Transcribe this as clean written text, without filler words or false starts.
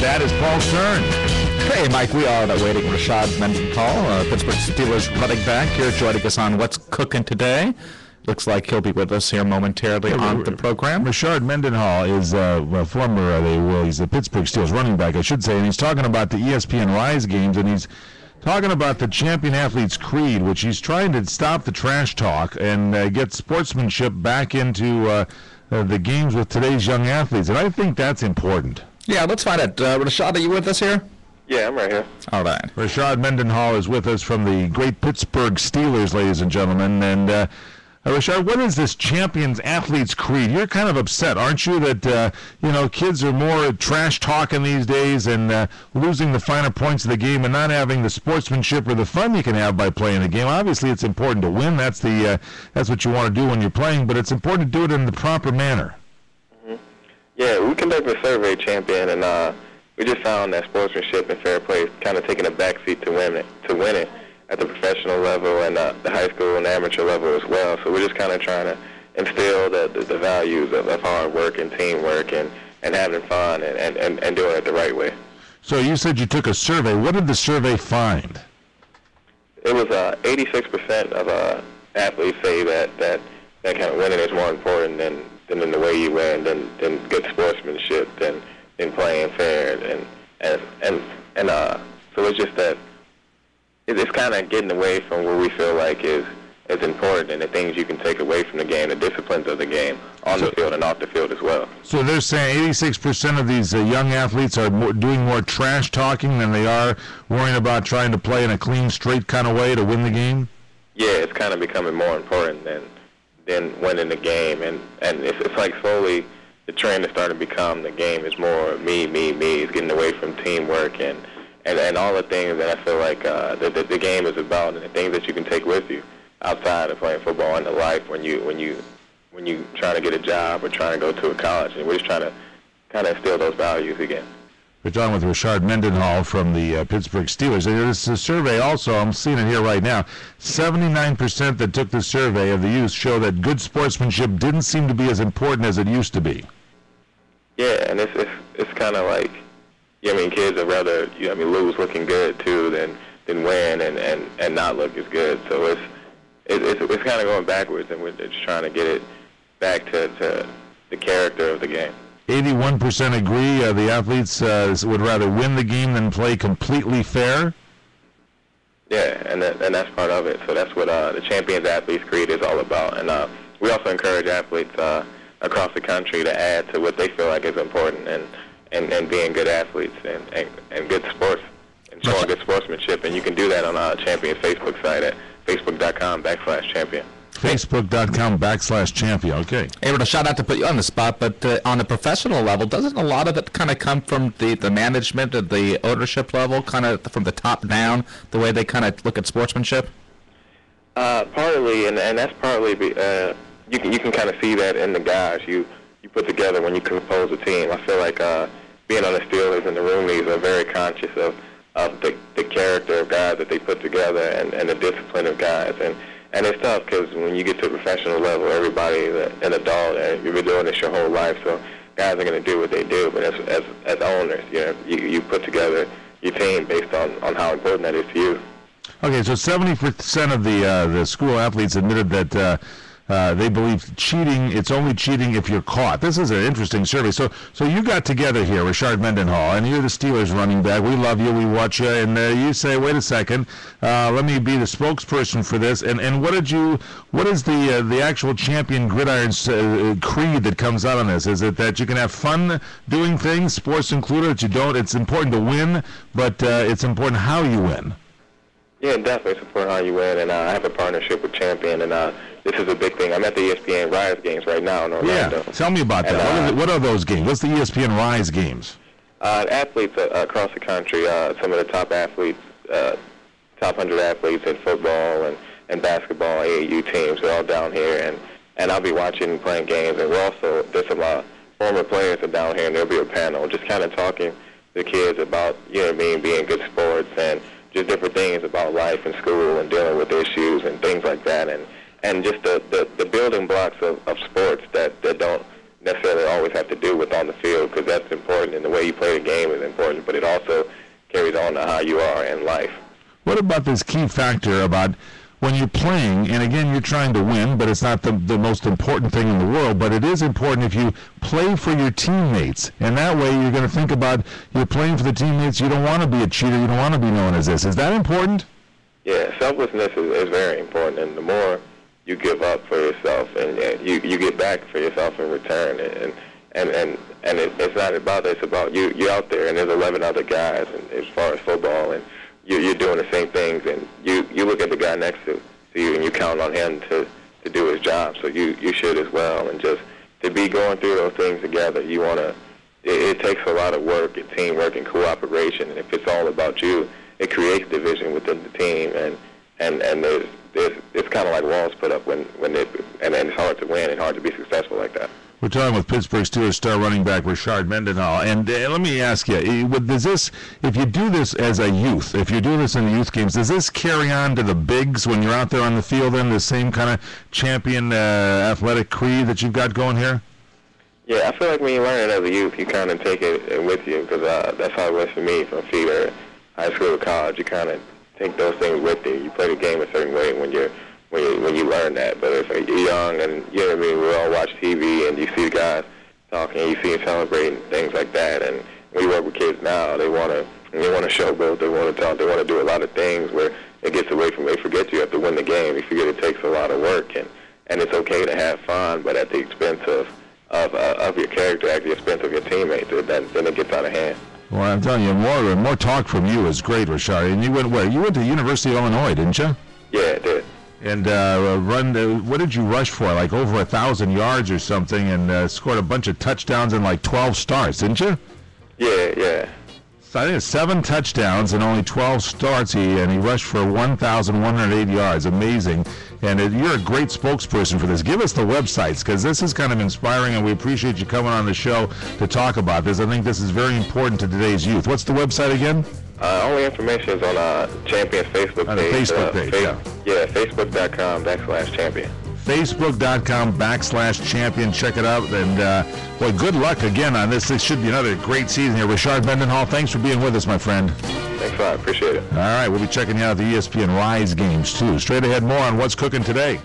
That is Paul Stern. Hey, Mike, we are awaiting Rashad Mendenhall, Pittsburgh Steelers running back, here joining us on What's Cooking Today. Looks like he'll be with us here momentarily on the program. Rashad Mendenhall is he's a Pittsburgh Steelers running back, I should say, and he's talking about the ESPN Rise games, and he's talking about the champion athlete's creed, which he's trying to stop the trash talk and get sportsmanship back into the games with today's young athletes, and I think that's important. Yeah, let's find out. Rashad, are you with us here? Yeah, I'm right here. All right. Rashad Mendenhall is with us from the great Pittsburgh Steelers, ladies and gentlemen, and Rashad, what is this champion's athlete's creed? You're kind of upset, aren't you, that kids are more trash talking these days and losing the finer points of the game and not having the sportsmanship or the fun you can have by playing the game? Obviously, it's important to win. That's what you want to do when you're playing, but it's important to do it in the proper manner. Mm-hmm. Yeah, we conducted a survey, champion, and we just found that sportsmanship and fair play is kind of taking a backseat to winning at the professional level and the high school and amateur level as well. So we're just kind of trying to instill the values of hard work and teamwork and having fun and doing it the right way. So you said you took a survey. What did the survey find? It was 86% of athletes say that kind of winning is more important than in the way you win, than good sportsmanship, than playing fair, and so it's just that it's kind of getting away from what we feel like is important and the things you can take away from the game, the disciplines of the game, on the field and off the field as well. So they're saying 86% of these young athletes are doing more trash talking than they are worrying about trying to play in a clean, straight kind of way to win the game? Yeah, it's kind of becoming more important than winning the game, and it's like slowly the trend is starting to become the game is more me. It's getting away from teamwork and all the things that I feel like the game is about, and the things that you can take with you outside of playing football in the life when you trying to get a job or trying to go to a college. And we're just trying to kind of instill those values again. We're talking with Rashad Mendenhall from the Pittsburgh Steelers. And this is a survey also, I'm seeing it here right now. 79% that took the survey of the youth show that good sportsmanship didn't seem to be as important as it used to be. Yeah, and it's kind of like, kids would rather lose looking good too than win and not look as good. So it's kind of going backwards, and we're just trying to get it back to the character of the game. 81% agree the athletes would rather win the game than play completely fair. Yeah, and that's part of it. So that's what the Champions Athletes Creed is all about. And we also encourage athletes across the country to add to what they feel like is important and being good athletes and good sports and showing good sportsmanship. And you can do that on our Champions Facebook site at facebook.com/champion. Facebook.com/champion. Okay. Hey, Rashad, not to put you on the spot, but on the professional level, doesn't a lot of it kind of come from the management and the ownership level, kind of from the top down, the way they kind of look at sportsmanship? Partly, and that's partly you can kind of see that in the guys you put together when you compose a team. I feel like being on the Steelers and the Rooneys are very conscious of the character of guys that they put together and the discipline of guys. And it's tough because when you get to a professional level, everybody's an adult, and you've been doing this your whole life, so guys are going to do what they do. But as owners, you put together your team based on how important that is to you. Okay, so 70% of the school athletes admitted that they believe cheating, it's only cheating if you're caught. This is an interesting survey. So you got together here, Rashad Mendenhall, and you're the Steelers running back. We love you, we watch you, and you say, wait a second, let me be the spokesperson for this. And what is the actual champion gridiron creed that comes out on this? Is it that you can have fun doing things, sports included, that you don't? It's important to win, but it's important how you win. Yeah, definitely. It's important how you win, and I have a partnership with Champion, and this is a big thing. I'm at the ESPN Rise games right now in Orlando. Yeah, tell me about that. What are those games? What's the ESPN Rise games? Athletes across the country, some of the top athletes, top 100 athletes in football and basketball, AAU teams, they're all down here, and I'll be watching and playing games, and there's some former players are down here, and there'll be a panel just kind of talking to the kids about, being good sports and just different things about life and school and dealing with issues and things like that, and just the building blocks of sports that don't necessarily always have to do with on the field, because that's important, and the way you play the game is important, but it also carries on to how you are in life. What about this key factor about when you're playing, and again, you're trying to win, but it's not the most important thing in the world, but it is important if you play for your teammates, and that way you're going to think about you're playing for the teammates. You don't want to be a cheater. You don't want to be known as this. Is that important? Yeah, selflessness is very important, and the more you give up for yourself, and you get back for yourself in return, and it's not about that. It's about you out there, and there's 11 other guys, and as far as football, and you're doing the same things, and you look at the guy next to you, and you count on him to do his job, so you should as well, and just to be going through those things together, you want to, it takes a lot of work and teamwork and cooperation, and if it's all about you, it creates division within the team, and there's it's kind of like walls put up when it's hard to win and hard to be successful like that. We're talking with Pittsburgh Steelers star running back Rashard Mendenhall. And let me ask you, does this, if you do this as a youth, if you do this in the youth games, does this carry on to the bigs when you're out there on the field in the same kind of champion athletic creed that you've got going here? Yeah, I feel like when you learn it as a youth, you kind of take it with you, because that's how it was for me from feeder, high school, college. You kind of take those things with you. You play the game a certain way when you learn that. But if you're young and, you know what I mean, we all watch TV and you see the guys talking, you see them celebrating, things like that. And when you work with kids now, they want to showboat, they want to talk, they want to do a lot of things where it gets away from, they forget you have to win the game. You forget it takes a lot of work, and it's okay to have fun, but at the expense of your character, at the expense of your teammates, then it gets out of hand. Well, I'm telling you, more talk from you is great, Rashard. And you went where? You went to University of Illinois, didn't you? Yeah, I did. And what did you rush for? Like over 1,000 yards or something, and scored a bunch of touchdowns and like 12 starts, didn't you? Yeah. So I think it's 7 touchdowns and only 12 starts. He rushed for 1,108 yards. Amazing. And you're a great spokesperson for this. Give us the websites, because this is kind of inspiring, and we appreciate you coming on the show to talk about this. I think this is very important to today's youth. What's the website again? Only information is on Champion's Facebook page. On the Facebook page, yeah, facebook.com/champion. Facebook.com/champion. Check it out. And, boy, good luck again on this. This should be another great season here. Rashard Mendenhall, thanks for being with us, my friend. Thanks a lot. Appreciate it. All right, we'll be checking you out the ESPN Rise games, too. Straight ahead, more on What's Cooking Today.